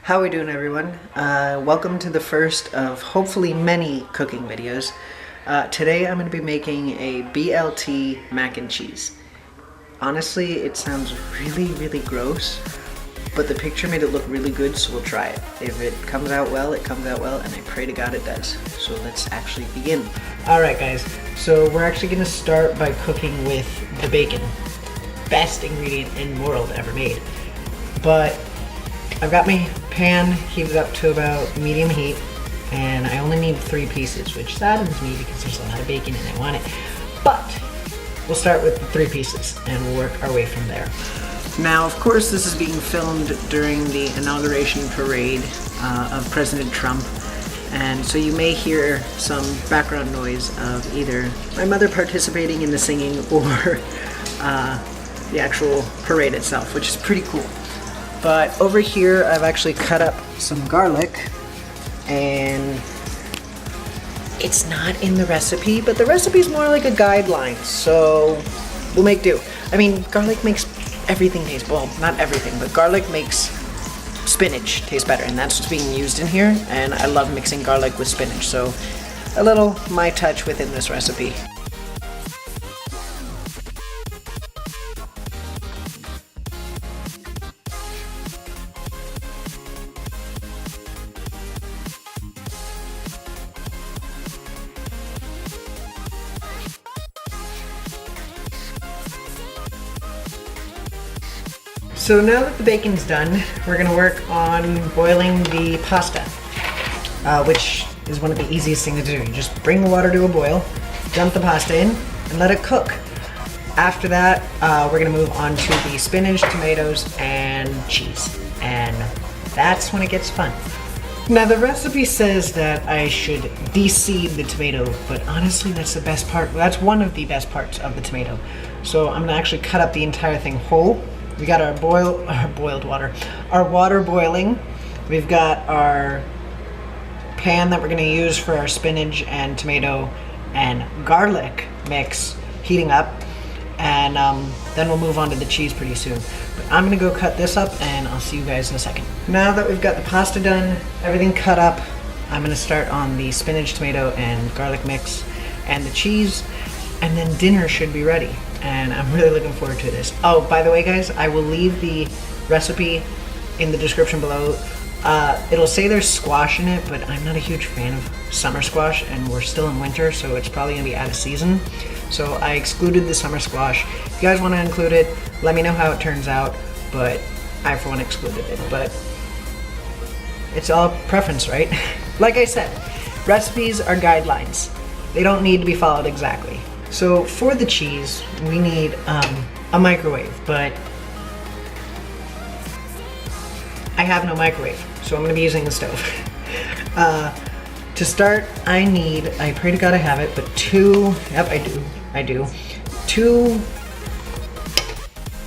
How are we doing, everyone? Welcome to the first of hopefully many cooking videos. Today I'm going to be making a BLT mac and cheese. Honestly, it sounds really gross, but the picture made it look really good, so we'll try it. If it comes out well, it comes out well, and I pray to God it does. So let's actually begin. Alright guys, so we're actually going to start by cooking with the bacon. Best ingredient in the world ever made. But I've got my pan heated up to about medium heat, and I only need 3 pieces, which saddens me because there's a lot of bacon and I want it. But we'll start with the 3 pieces and we'll work our way from there. Now, of course, this is being filmed during the inauguration parade of President Trump, and so you may hear some background noise of either my mother participating in the singing or the actual parade itself, which is pretty cool. But over here, I've actually cut up some garlic, and it's not in the recipe, but the recipe is more like a guideline, so we'll make do. I mean, garlic makes everything taste, well, not everything, but garlic makes spinach taste better, and that's what's being used in here, and I love mixing garlic with spinach, so a little my touch within this recipe. So now that the bacon's done, we're gonna work on boiling the pasta, which is one of the easiest things to do. You just bring the water to a boil, dump the pasta in, and let it cook. After that, we're gonna move on to the spinach, tomatoes, and cheese. And that's when it gets fun. Now the recipe says that I should de-seed the tomato, but honestly that's the best part. That's one of the best parts of the tomato. So I'm gonna actually cut up the entire thing whole. We got our water boiling. We've got our pan that we're gonna use for our spinach and tomato and garlic mix heating up, and then we'll move on to the cheese pretty soon. But I'm gonna go cut this up and I'll see you guys in a second. Now that we've got the pasta done, everything cut up, I'm gonna start on the spinach, tomato, and garlic mix and the cheese, and then dinner should be ready. And I'm really looking forward to this. Oh, by the way, guys, I will leave the recipe in the description below. It'll say there's squash in it, but I'm not a huge fan of summer squash, and we're still in winter, so it's probably gonna be out of season. So I excluded the summer squash. If you guys wanna include it, let me know how it turns out, but I, for one, excluded it. But it's all preference, right? Like I said, recipes are guidelines. They don't need to be followed exactly. So for the cheese, we need a microwave, but I have no microwave, so I'm gonna be using the stove. To start, I pray to God I have it, but 2, yep, I do, 2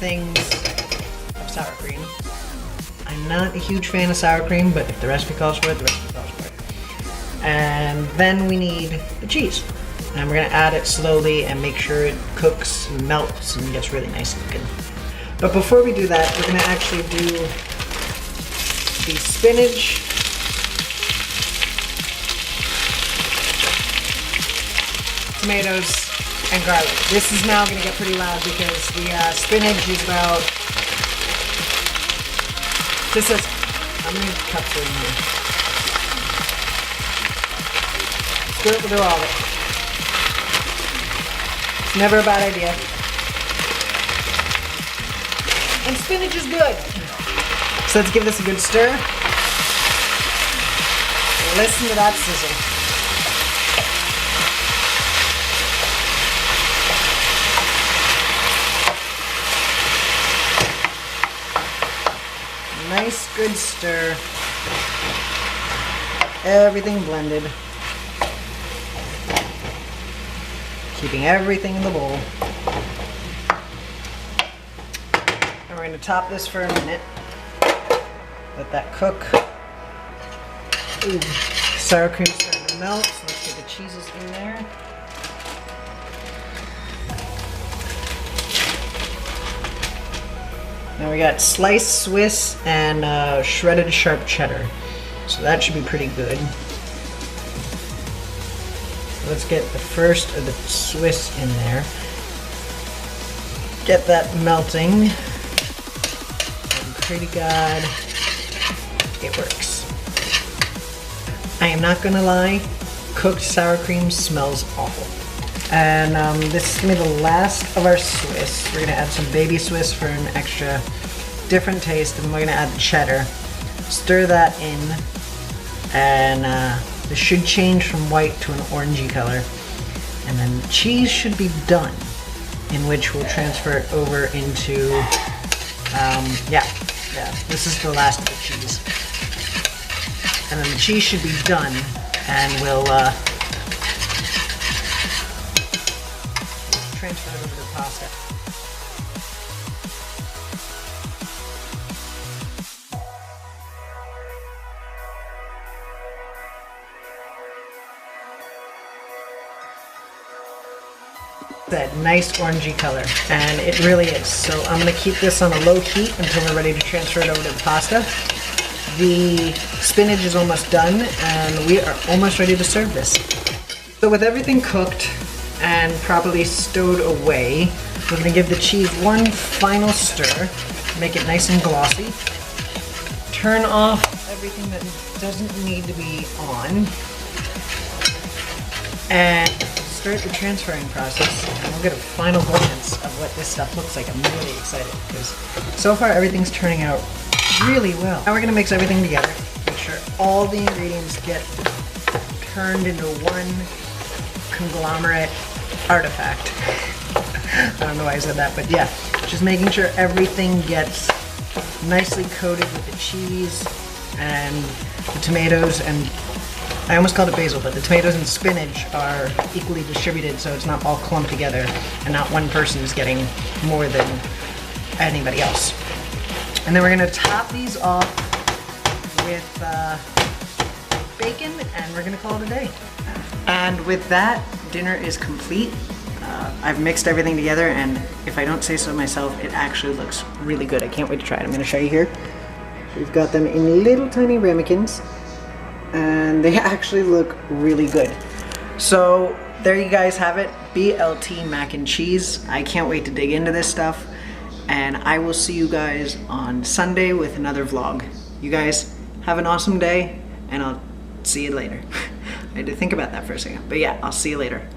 things of sour cream. I'm not a huge fan of sour cream, but if the recipe calls for it, the recipe calls for it. And then we need the cheese. And we're gonna add it slowly and make sure it cooks and melts and gets really nice looking. But before we do that, we're gonna actually do the spinach, tomatoes, and garlic. This is now gonna get pretty loud because the spinach is about, this is, how many cups are in here? Let's do all of it. It's never a bad idea. And spinach is good. So let's give this a good stir. Listen to that sizzle. Nice, good stir. Everything blended. Keeping everything in the bowl. And we're going to top this for a minute. Let that cook. Ooh, sour cream's starting to melt, so let's get the cheeses in there. Now we got sliced Swiss and shredded sharp cheddar. So that should be pretty good. Let's get the first of the Swiss in there. Get that melting. And pretty God, it works. I am not gonna lie, cooked sour cream smells awful. And this is gonna be the last of our Swiss. We're gonna add some baby Swiss for an extra different taste, and we're gonna add the cheddar. Stir that in, and this should change from white to an orangey color. And then the cheese should be done, in which we'll transfer it over into, yeah, this is the last of the cheese. And then the cheese should be done, and we'll transfer it over to the pasta. That nice orangey color, and it really is. So I'm going to keep this on a low heat until we're ready to transfer it over to the pasta. The spinach is almost done, and we are almost ready to serve this. So with everything cooked and properly stowed away, we're going to give the cheese one final stir, make it nice and glossy. Turn off everything that doesn't need to be on, and start the transferring process, and we'll get a final glance of what this stuff looks like. I'm really excited because so far everything's turning out really well. Now we're gonna mix everything together, make sure all the ingredients get turned into one conglomerate artifact. I don't know why I said that, but yeah, just making sure everything gets nicely coated with the cheese and the tomatoes, and I almost called it basil, but the tomatoes and spinach are equally distributed, so it's not all clumped together and not one person is getting more than anybody else. And then we're gonna top these off with bacon, and we're gonna call it a day. And with that, dinner is complete. I've mixed everything together, and if I don't say so myself, it actually looks really good. I can't wait to try it. I'm gonna show you here. We've got them in little tiny ramekins, and they actually look really good. So there you guys have it, BLT mac and cheese. I can't wait to dig into this stuff, and I will see you guys on Sunday with another vlog. You guys have an awesome day, and I'll see you later. I had to think about that for a second, but yeah, I'll see you later.